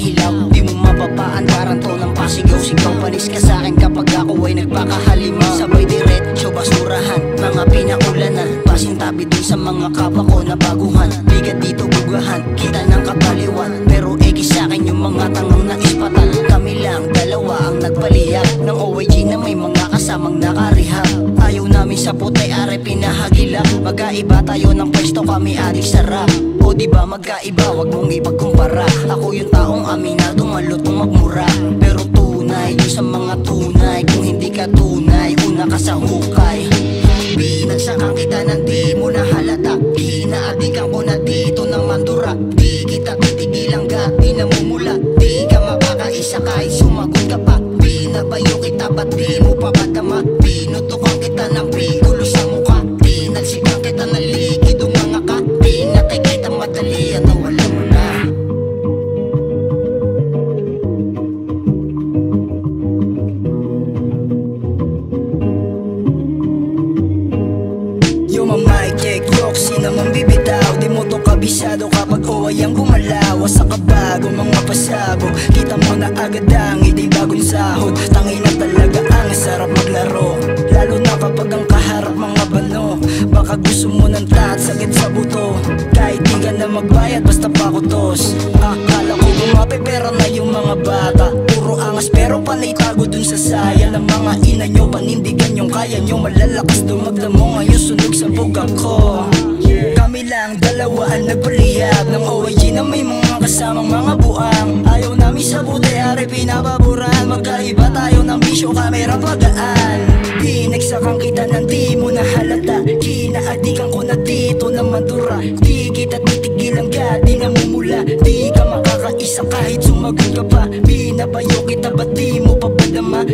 hilaw. Di mo mapapaandaran to ng pasigaw-sigaw. Panis ka sa'kin kapag ako ay nagpakahalimaw. Sabay diretso basurahan, mga pinakulanan. Pasintabi dun sa mga kapwa ko na baguhan. Bigat dito bugahan, kita ng kapaliwan. Pero sa'kin yung mga tangang na ispatan. Kami lang dalawa ang nagpalihap ng OYG na may mga kasamang nakarihap. Ayaw namin sa putay are pinahagilap. Magkaiba tayo ng pwesto, kami adik sa rap. O diba magkaiba, wag mong ipagkumpara. Ako yung taong aminado, malutong magmura. Pero tunay, yung sa mga tunay. Kung hindi ka tunay, una ka sa hukay. Binagsakan kita ng di mo na halata. Inaadikan ko na dito ng mandura. Di kita titigilang gat, di namumula. Di ka makakaisa kahit sumagot ka pa. Binabayo kita, ba't di mo papadama? Pinutukan kita ng pikulo sa mukha. Pinagsikan kita ng likido mga ka. Pinatay kita madali at nawala mo na. Yo mamay check yok, sinamang bibitaw. Di mo to kabisado kapag OY ang gumalaw. Sa kabago mga pasabog, kita mo na agad ang hindi bagong sahod. Tangina talaga ang sarap maglaro, lalo na kapag ang kaharap mga bano. Baka gusto mo ng sakit sa buto. Kahit di ka na magbayad basta pakutos. Akala ko gumapipera na yung mga bata. Puro angas pero panay tago dun sa saya ng mga ina nyo. Panindigan yung kaya nyo, malalakas dumagdamo. Ngayon sunog sa buga ko. Kami lang dalawa ang nagpalihap ng OYG na may mga kasamang mga buang. Ayaw namin sa buti, ari pinababuran. Magkaiba tayo ng bisyo, kamera pagaan. Pinagsakan kita ng di mo na halata. Kinaadikan ko na dito ng mandura. Di kita titigilang ka, di namumula. Di ka makakaisa kahit sumagot ka pa. Binabayo kita, ba't di mo papadama?